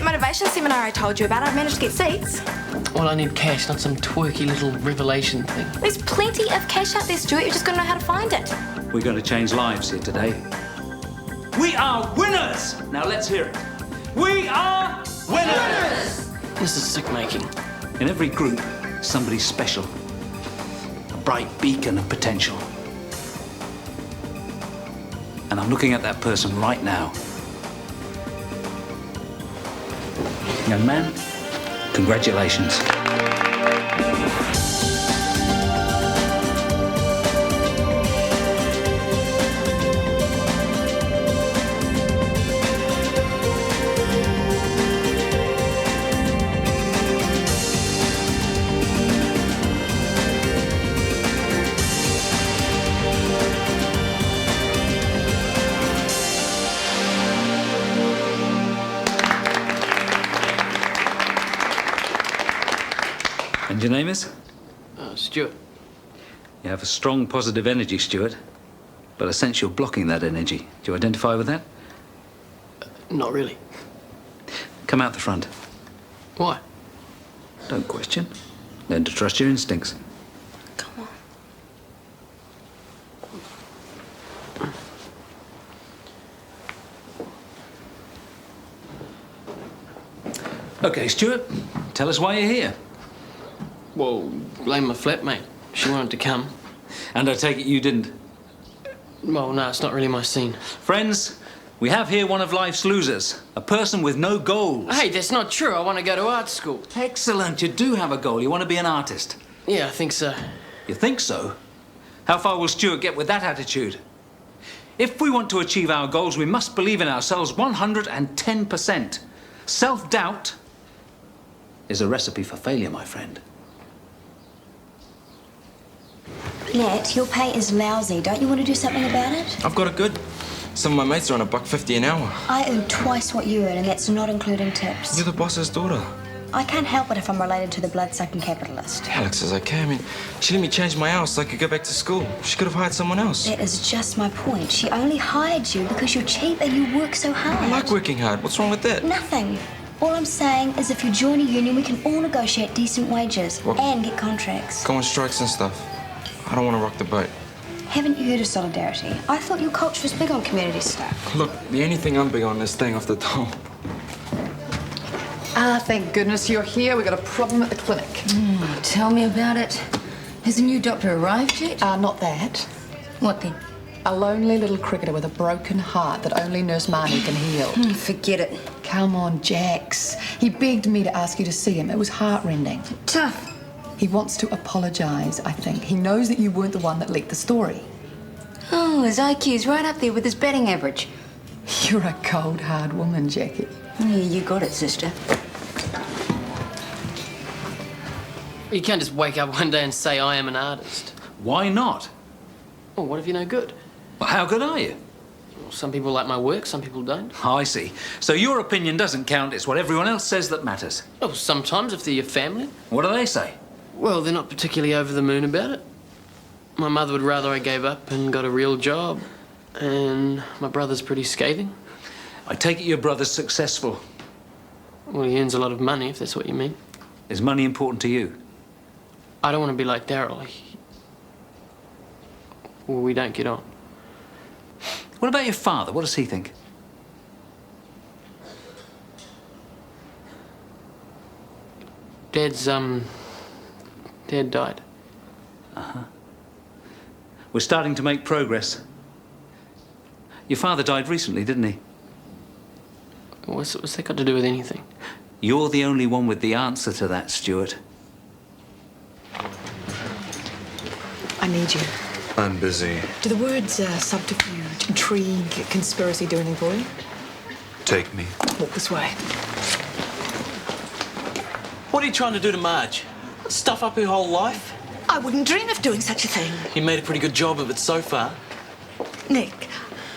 motivation seminar I told you about. I've managed to get seats. Well, I need cash, not some twerky little revelation thing. There's plenty of cash out there, Stuart. You're just going to know how to find it. We're going to change lives here today. We are winners! Now let's hear it. We are winners! This is sick-making. In every group, somebody special. A bright beacon of potential. And I'm looking at that person right now. Young man, congratulations. And your name is? Stuart. You have a strong positive energy, Stuart. But I sense you're blocking that energy. Do you identify with that? Not really. Come out the front. Why? Don't question. Learn to trust your instincts. Come on. Okay, Stuart. Tell us why you're here. Well, blame my flatmate. She wanted to come. And I take it you didn't. Well, no, it's not really my scene. Friends, we have here one of life's losers. A person with no goals. Hey, that's not true. I want to go to art school. Excellent. You do have a goal. You want to be an artist. Yeah, I think so. You think so? How far will Stuart get with that attitude? If we want to achieve our goals, we must believe in ourselves 110%. Self-doubt is a recipe for failure, my friend. Nat, your pay is lousy. Don't you want to do something about it? I've got it good. Some of my mates are on $1.50 an hour. I earn twice what you earn, and that's not including tips. You're the boss's daughter. I can't help it if I'm related to the blood-sucking capitalist. Alex is okay. I mean, she let me change my house so I could go back to school. She could have hired someone else. That is just my point. She only hired you because you're cheap and you work so hard. I like working hard. What's wrong with that? Nothing. All I'm saying is if you join a union, we can all negotiate decent wages and get contracts. Go on strikes and stuff. I don't want to rock the boat. Haven't you heard of solidarity? I thought your culture was big on community stuff. Look, the only thing I'm big on is staying off the dole. Ah, thank goodness you're here. We got a problem at the clinic. Tell me about it. Has a new doctor arrived yet? Not that. What then? A lonely little cricketer with a broken heart that only Nurse Marnie can heal. Forget it. Come on, Jax. He begged me to ask you to see him. It was heartrending. Tough. He wants to apologise, I think. He knows that you weren't the one that leaked the story. Oh, his IQ's right up there with his batting average. You're a cold, hard woman, Jackie. Yeah, you got it, sister. You can't just wake up one day and say, I am an artist. Why not? Well, what if you're no good? Well, how good are you? Well, some people like my work, some people don't. Oh, I see. So your opinion doesn't count. It's what everyone else says that matters. Oh, sometimes if they're your family. What do they say? Well, they're not particularly over the moon about it. My mother would rather I gave up and got a real job. And my brother's pretty scathing. I take it your brother's successful. Well, he earns a lot of money, if that's what you mean. Is money important to you? I don't want to be like Daryl. Well, we don't get on. What about your father? What does he think? Dad died. Uh-huh. We're starting to make progress. Your father died recently, didn't he? What's that got to do with anything? You're the only one with the answer to that, Stuart. I need you. I'm busy. Do the words subterfuge, intrigue, conspiracy do anything for you? Take me. Walk this way. What are you trying to do to Marj? Stuff up her whole life? I wouldn't dream of doing such a thing. You made a pretty good job of it so far. Nick,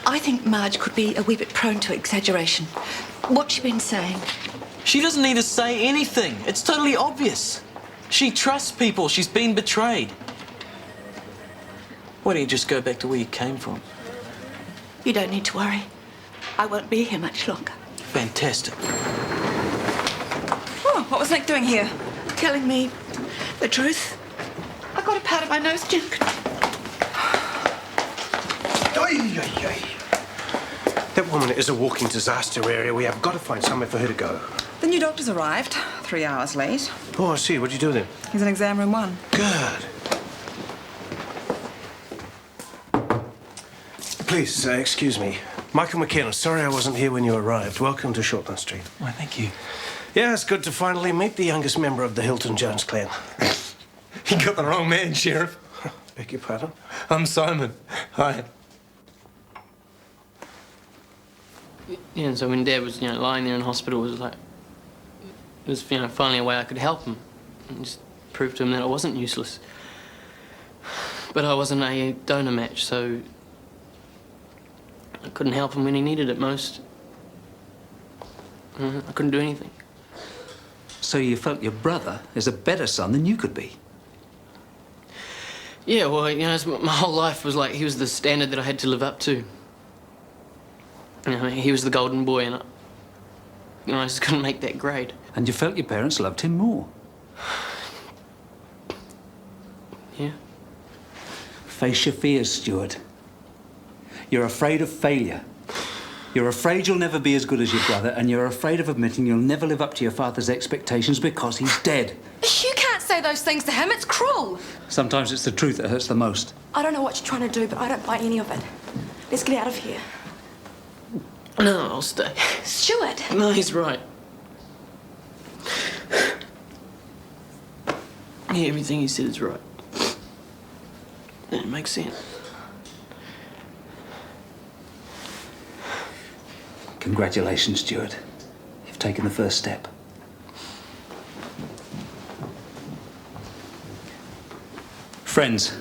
I think Marj could be a wee bit prone to exaggeration. What's she been saying? She doesn't need to say anything. It's totally obvious. She trusts people. She's been betrayed. Why don't you just go back to where you came from? You don't need to worry. I won't be here much longer. Fantastic. What was Nick doing here? Telling me the truth. I got a powder my nose, Jim. That woman is a walking disaster area. We have got to find somewhere for her to go. The new doctor's arrived, 3 hours late. Oh, I see. What do you do then? He's in exam room 1. Good. Please, excuse me. Michael McKenna, sorry I wasn't here when you arrived. Welcome to Shortland Street. Why, thank you. Yeah, it's good to finally meet the youngest member of the Hilton-Jones clan. You got the wrong man, Sheriff. Beg your pardon? I'm Simon. Hi. Yeah, and so when Dad was, lying there in hospital, it was finally a way I could help him. And just prove to him that I wasn't useless. But I wasn't a donor match, so I couldn't help him when he needed it most. I couldn't do anything. So you felt your brother is a better son than you could be? Yeah, well, my whole life was like he was the standard that I had to live up to. He was the golden boy, and I just couldn't make that grade. And you felt your parents loved him more? Yeah. Face your fears, Stuart. You're afraid of failure. You're afraid you'll never be as good as your brother, and you're afraid of admitting you'll never live up to your father's expectations because he's dead. You can't say those things to him. It's cruel. Sometimes it's the truth that hurts the most. I don't know what you're trying to do, but I don't buy any of it. Let's get out of here. No, I'll stay. Stuart! No, he's right. Yeah, everything he said is right. It makes sense. Congratulations, Stuart. You've taken the first step. Friends,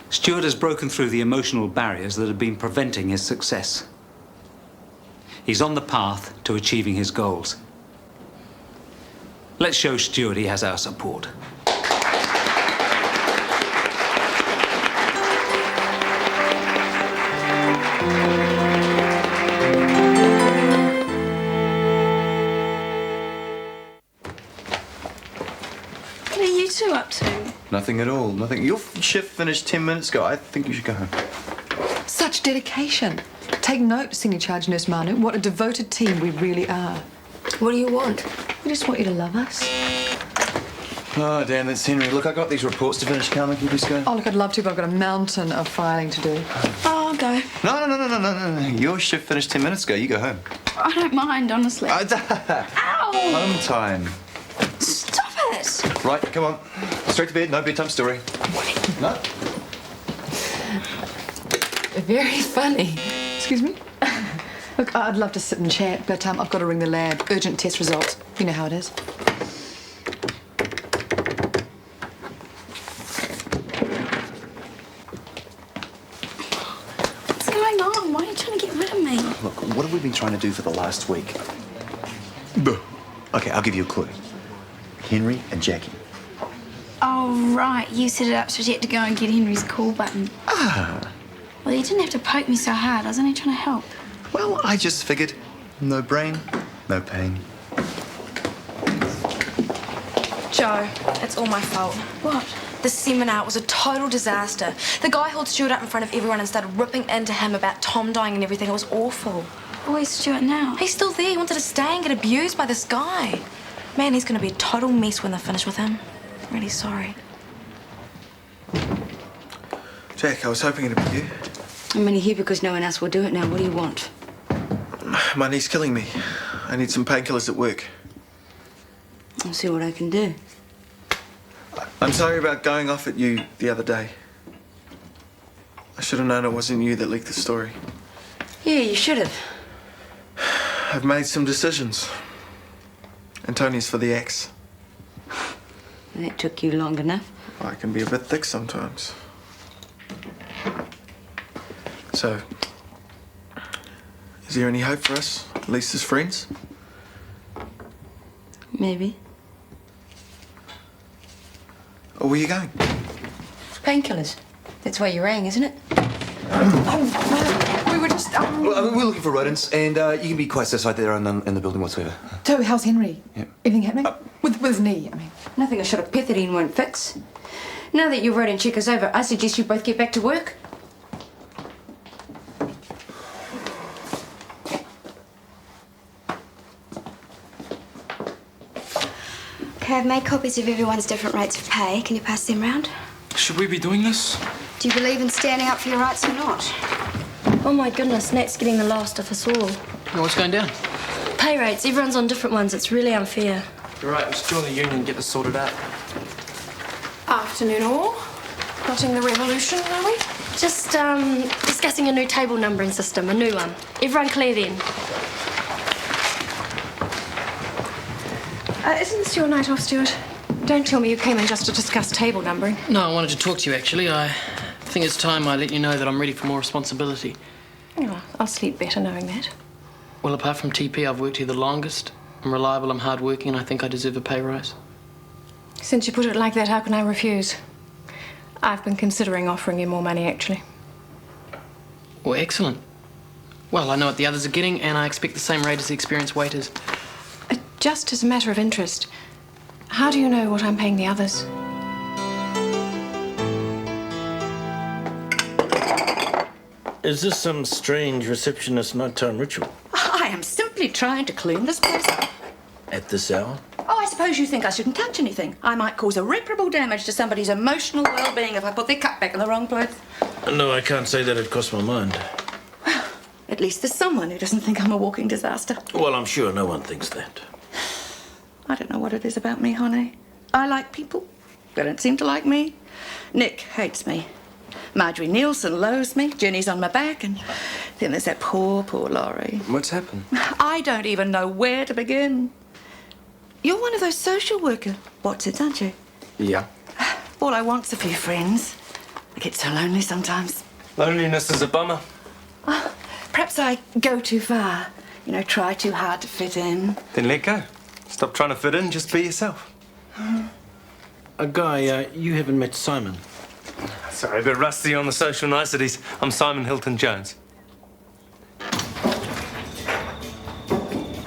Stuart has broken through the emotional barriers that have been preventing his success. He's on the path to achieving his goals. Let's show Stuart he has our support. What are you two up to? Nothing at all. Nothing. Your shift finished 10 minutes ago. I think you should go home. Such dedication. Take note, Senior Charge Nurse Manu, what a devoted team we really are. What do you want? We just want you to love us. Oh, damn, that's Henry. Look, I got these reports to finish. Carmen, can you please go? Oh, look, I'd love to, but I've got a mountain of filing to do. Oh, I'll go. No. Your shift finished 10 minutes ago. You go home. I don't mind, honestly. Ow! Home time. Stop it! Right, come on. Straight to bed. No bedtime story. No? Very funny. Excuse me? Look, I'd love to sit and chat, but I've got to ring the lab. Urgent test results. You know how it is. What's going on? Why are you trying to get rid of me? Look, what have we been trying to do for the last week? Okay, I'll give you a clue. Henry and Jackie. Oh, right. You set it up so she had to go and get Henry's call button. Ah. Well, you didn't have to poke me so hard. I was only trying to help. Well, I just figured no brain, no pain. Joe, it's all my fault. What? The seminar was a total disaster. The guy held Stuart up in front of everyone and started ripping into him about Tom dying and everything. It was awful. Where's Stuart now? He's still there. He wanted to stay and get abused by this guy. Man, he's going to be a total mess when they're finished with him. I'm really sorry. Jack, I was hoping it'd be you. I'm only here because no one else will do it now. What do you want? My knee's killing me. I need some painkillers at work. I'll see what I can do. I'm sorry about going off at you the other day. I should have known it wasn't you that leaked the story. Yeah, you should have. I've made some decisions. Antonia's for the ex. That took you long enough. I can be a bit thick sometimes. So, is there any hope for us, at least as friends? Maybe. Or where are you going? Painkillers. That's why you rang, isn't it? Oh, no. We were just... Well, I mean, we're looking for rodents, and you can be quite satisfied that there are none in the building whatsoever. So, how's Henry? Yeah. Anything happening? With his knee, I mean. Nothing a shot of pethidine won't fix. Now that your rodent check is over, I suggest you both get back to work. Okay, I've made copies of everyone's different rates of pay. Can you pass them round? Should we be doing this? Do you believe in standing up for your rights or not? Oh my goodness, Nat's getting the last of us all. What's going down? Pay rates, everyone's on different ones. It's really unfair. You're right, let's join the union and get this sorted out. Afternoon all. Plotting the revolution, are we? Just discussing a new table numbering system, a new one. Everyone clear then. Isn't this your night off, Stuart? Don't tell me you came in just to discuss table numbering. No, I wanted to talk to you, actually. I think it's time I let you know that I'm ready for more responsibility. Oh, I'll sleep better knowing that. Well, apart from TP, I've worked here the longest. I'm reliable, I'm hardworking, and I think I deserve a pay rise. Since you put it like that, how can I refuse? I've been considering offering you more money, actually. Well, excellent. Well, I know what the others are getting, and I expect the same rate as the experienced waiters. Just as a matter of interest, how do you know what I'm paying the others? Is this some strange receptionist nighttime ritual? I am simply trying to clean this place up. At this hour? Oh, I suppose you think I shouldn't touch anything. I might cause irreparable damage to somebody's emotional well-being if I put their cup back in the wrong place. No, I can't say that it crossed my mind. At least there's someone who doesn't think I'm a walking disaster. Well, I'm sure no one thinks that. I don't know what it is about me, honey. I like people. They don't seem to like me. Nick hates me. Marjorie Nielsen loathes me. Jenny's on my back. And then there's that poor Laurie. What's happened? I don't even know where to begin. You're one of those social worker Watsons, aren't you? Yeah. All I want's a few friends. I get so lonely sometimes. Loneliness is a bummer. Perhaps I go too far. You know, try too hard to fit in. Then let go. Stop trying to fit in, just be yourself. A guy, you haven't met Simon. Sorry, a bit rusty on the social niceties. I'm Simon Hilton Jones.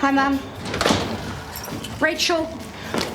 Hi, Mum. Rachel,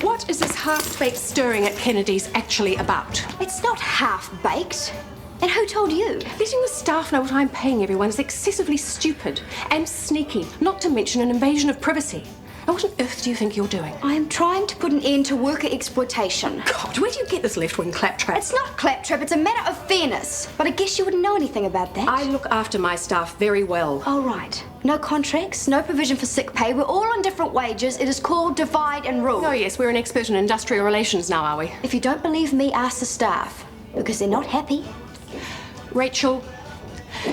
what is this half-baked stirring at Kennedy's actually about? It's not half-baked. And who told you? Letting the staff know what I'm paying everyone is excessively stupid and sneaky, not to mention an invasion of privacy. Now, what on earth do you think you're doing? I am trying to put an end to worker exploitation. God, where do you get this left-wing claptrap? It's not claptrap, it's a matter of fairness. But I guess you wouldn't know anything about that. I look after my staff very well. All right. No contracts, no provision for sick pay. We're all on different wages. It is called divide and rule. Oh, yes, we're an expert in industrial relations now, are we? If you don't believe me, ask the staff. Because they're not happy. Rachel,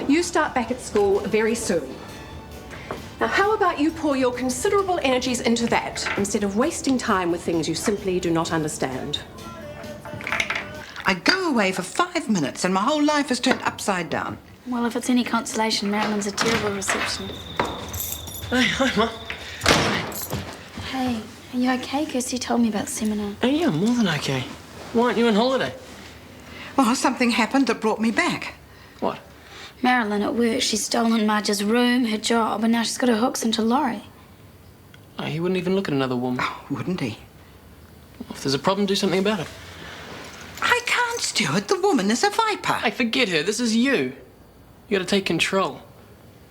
you start back at school very soon. Now, how about you pour your considerable energies into that instead of wasting time with things you simply do not understand? I go away for 5 minutes and my whole life is turned upside down. Well, if it's any consolation, Marilyn's a terrible receptionist. Hey, hi, Mum. Hey, are you okay? Kirsty told me about the seminar. Oh, yeah, more than okay. Why aren't you on holiday? Well, something happened that brought me back. What? Marilyn at work, she's stolen Marge's room, her job, and now she's got her hooks into Laurie. Oh, he wouldn't even look at another woman. Oh, wouldn't he? If there's a problem, do something about it. I can't, Stuart. The woman is a viper. Hey, forget her. This is you. You gotta take control.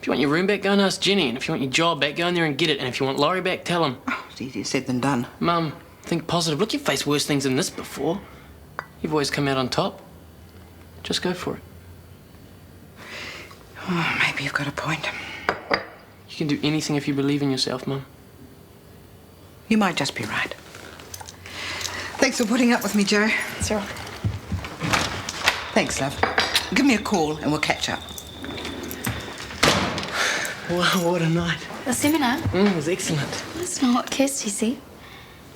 If you want your room back, go and ask Jenny. And if you want your job back, go in there and get it. And if you want Laurie back, tell him. Oh, it's easier said than done. Mum, think positive. Look, you've faced worse things than this before. You've always come out on top. Just go for it. Oh, maybe you've got a point. You can do anything if you believe in yourself, Mum. You might just be right. Thanks for putting up with me, Joe. Sure. Thanks, love. Give me a call and we'll catch up. Wow, what a night. The seminar? It was excellent. That's not what Kirsty said.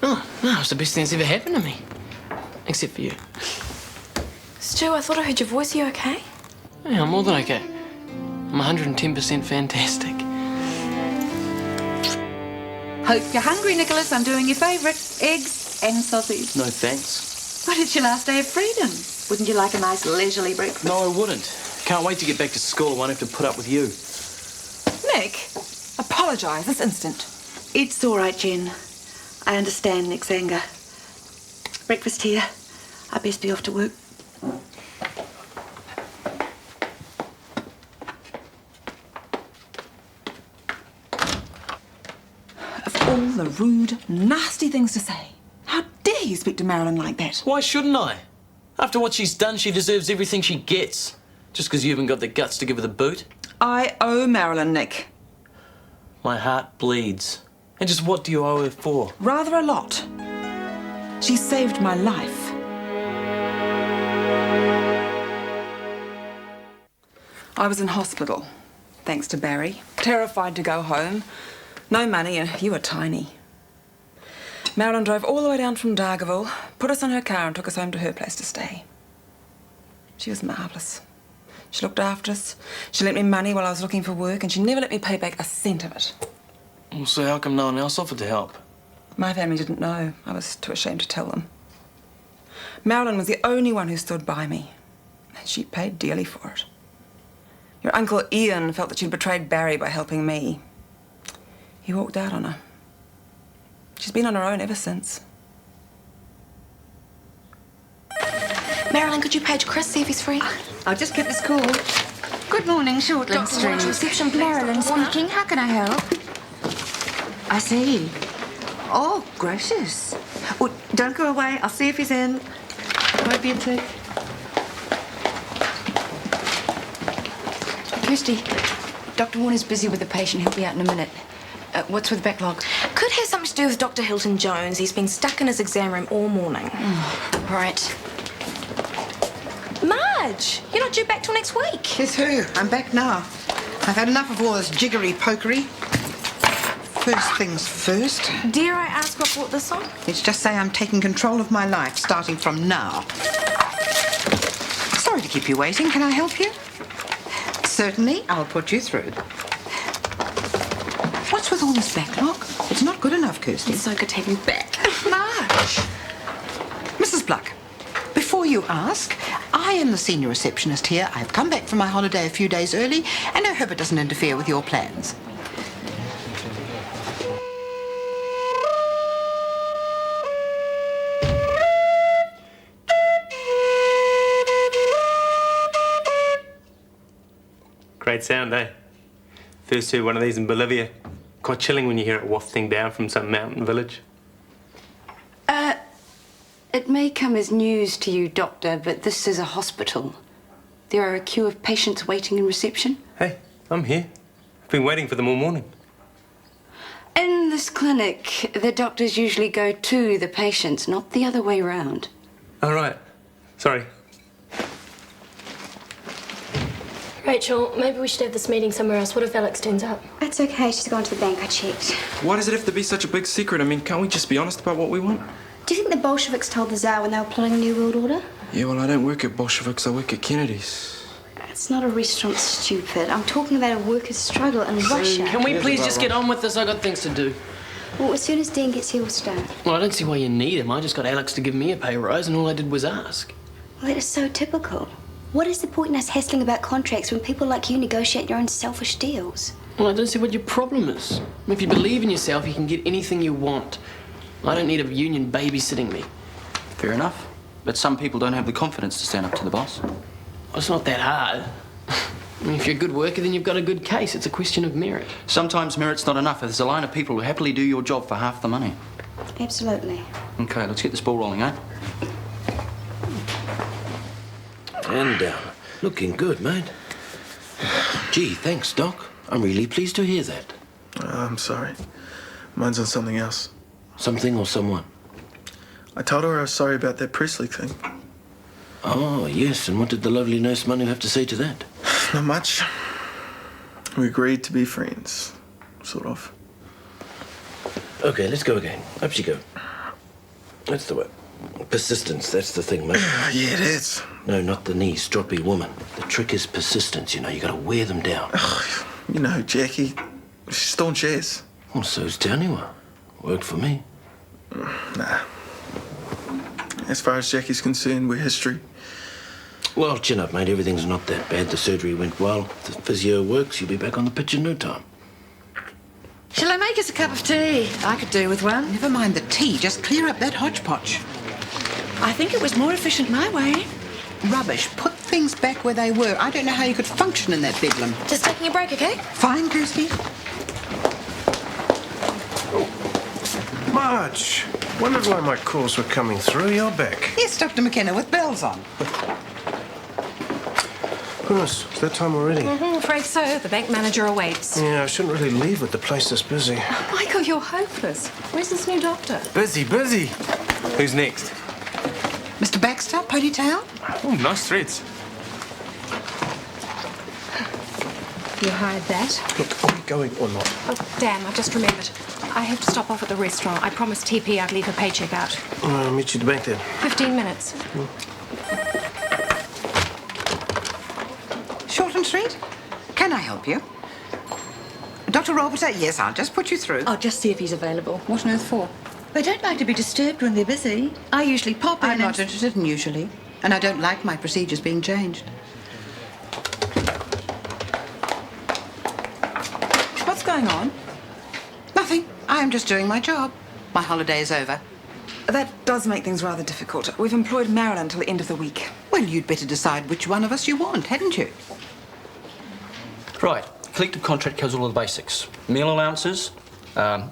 Oh, no, it's the best thing that's ever happened to me. Except for you. Stu, I thought I heard your voice. Are you okay? Yeah, I'm more than okay. I'm 110% fantastic. Hope you're hungry, Nicholas. I'm doing your favourite. Eggs and sausage. No thanks. But it's your last day of freedom. Wouldn't you like a nice leisurely breakfast? No, I wouldn't. Can't wait to get back to school. I won't have to put up with you. Nick, apologise this instant. It's all right, Jen. I understand Nick's anger. Breakfast here. I best be off to work. Of all the rude, nasty things to say, how dare you speak to Marilyn like that? Why shouldn't I? After what she's done, she deserves everything she gets. Just because you haven't got the guts to give her the boot. I owe Marilyn, Nick. My heart bleeds. And just what do you owe her for? Rather a lot. She saved my life. I was in hospital, thanks to Barry. Terrified to go home. No money, and you were tiny. Marilyn drove all the way down from Dargaville, put us in her car and took us home to her place to stay. She was marvellous. She looked after us. She lent me money while I was looking for work, and she never let me pay back a cent of it. Well, so how come no one else offered to help? My family didn't know. I was too ashamed to tell them. Marilyn was the only one who stood by me, and she paid dearly for it. Your Uncle Ian felt that she'd betrayed Barry by helping me. He walked out on her. She's been on her own ever since. Marilyn, could you page Chris, see if he's free? I'll just get this call. Good morning, Shortland Street. Reception, please. Marilyn speaking. How can I help? I see. Oh, gracious. Oh, don't go away. I'll see if he's in. Might be a tick. Kirsty, Dr. Warner's busy with the patient. He'll be out in a minute. What's with the backlog? Could have something to do with Dr. Hilton Jones. He's been stuck in his exam room all morning. Right. Marj, you're not due back till next week. It's who? I'm back now. I've had enough of all this jiggery-pokery. First things first. Dare I ask what brought this on? Let's just say I'm taking control of my life, starting from now. Sorry to keep you waiting. Can I help you? Certainly, I'll put you through. What's with all this backlog? It's not good enough, Kirsty. It's so good to have you back. Marj! Mrs. Bluck, before you ask, I am the senior receptionist here. I've come back from my holiday a few days early, and I hope it doesn't interfere with your plans. Great sound, eh? First heard one of these in Bolivia. Quite chilling when you hear it wafting down from some mountain village. It may come as news to you, Doctor, but this is a hospital. There are a queue of patients waiting in reception. Hey, I'm here. I've been waiting for them all morning. In this clinic, the doctors usually go to the patients, not the other way round. All right. Sorry. Rachel, maybe we should have this meeting somewhere else. What if Alex turns up? That's okay. She's gone to the bank. I checked. Why does it have to be such a big secret? I mean, can't we just be honest about what we want? Do you think the Bolsheviks told the Tsar when they were plotting a new world order? Yeah, well, I don't work at Bolsheviks. I work at Kennedy's. It's not a restaurant, stupid. I'm talking about a worker's struggle in Russia. Can we please just get on with this? I got things to do. Well, as soon as Dean gets here, we'll start. Well, I don't see why you need him. I just got Alex to give me a pay rise, and all I did was ask. Well, that is so typical. What is the point in us hassling about contracts when people like you negotiate your own selfish deals? Well, I don't see what your problem is. If you believe in yourself, you can get anything you want. I don't need a union babysitting me. Fair enough. But some people don't have the confidence to stand up to the boss. Well, it's not that hard. I mean, if you're a good worker, then you've got a good case. It's a question of merit. Sometimes merit's not enough. There's a line of people who happily do your job for half the money. Absolutely. Okay, let's get this ball rolling, eh? And down. Looking good, mate. Gee, thanks, Doc. I'm really pleased to hear that. I'm sorry. Mine's on something else. Something or someone? I told her I was sorry about that press leak thing. Oh, yes. And what did the lovely nurse Manu have to say to that? Not much. We agreed to be friends. Sort of. Okay, let's go again. Up you go. That's the way. Persistence, that's the thing, mate. Yeah, it is. No, not the knee, stroppy woman. The trick is persistence, you know. You gotta wear them down. You know, Jackie, she's staunch as. Well, so's Taniwa. Worked for me. Nah. As far as Jackie's concerned, we're history. Well, chin up, mate. Everything's not that bad. The surgery went well. If the physio works, you'll be back on the pitch in no time. Shall I make us a cup of tea? I could do with one. Never mind the tea, just clear up that hodgepodge. I think it was more efficient my way. Rubbish. Put things back where they were. I don't know how you could function in that bedlam. Just taking a break, okay? Fine, Kirsty. Marj, wondered why my calls were coming through. You're back. Yes, Dr. McKenna, with bells on. Goodness, it's that time already. Afraid so. The bank manager awaits. Yeah, I shouldn't really leave with the place this busy. Michael, you're hopeless. Where's this new doctor? Busy. Who's next? Mr. Baxter, ponytail? Oh, nice threads. You hired that? Look, are we going or not? Oh, damn, I just remembered. I have to stop off at the restaurant. I promised TP I'd leave her paycheck out. I'll meet you at the bank then. 15 minutes. Shortland Street? Can I help you? Dr. Roberta? Yes, I'll just put you through. I'll just see if he's available. What on earth for? They don't like to be disturbed when they're busy. I usually pop in I'm not interested in usually, and I don't like my procedures being changed. What's going on? Nothing. I am just doing my job. My holiday is over. That does make things rather difficult. We've employed Marilyn until the end of the week. Well, you'd better decide which one of us you want, hadn't you? Right. Collective contract covers all of the basics. Meal allowances,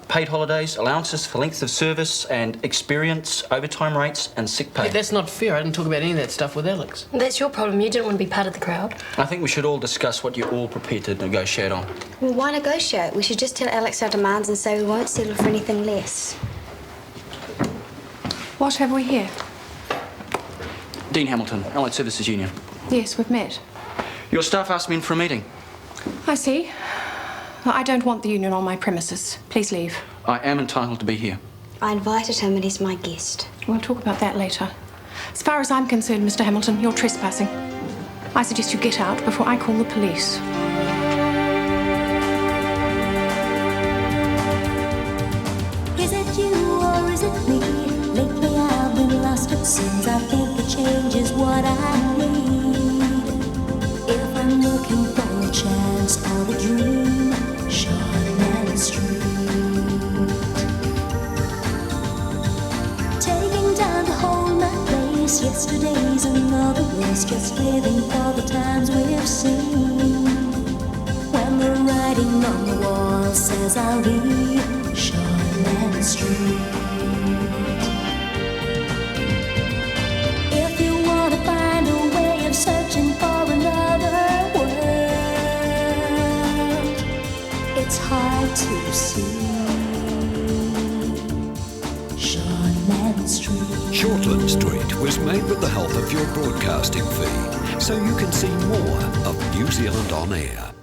paid holidays, allowances for length of service and experience, overtime rates and sick pay. Hey, that's not fair. I didn't talk about any of that stuff with Alex. That's your problem. You didn't want to be part of the crowd. I think we should all discuss what you're all prepared to negotiate on. Well, why negotiate? We should just tell Alex our demands and say we won't settle for anything less. What have we here? Dean Hamilton, Allied Services Union. Yes, we've met. Your staff asked me in for a meeting. I see. Well, I don't want the union on my premises. Please leave. I am entitled to be here. I invited him and he's my guest. We'll talk about that later. As far as I'm concerned, Mr. Hamilton, you're trespassing. I suggest you get out before I call the police. Is it you or is it me? Lately I've been lost it seems. I think a change is what I need. If I'm looking for a chance or a dream, Shortland Street. Taking time to hold my place. Yesterday's another race. Just living for the times we've seen. When the writing on the wall says I'll be Shortland Street. If you want to find a way of searching for another world, it's hard to see. Shortland Street. Shortland Street was made with the help of your broadcasting fee, so you can see more of New Zealand On Air.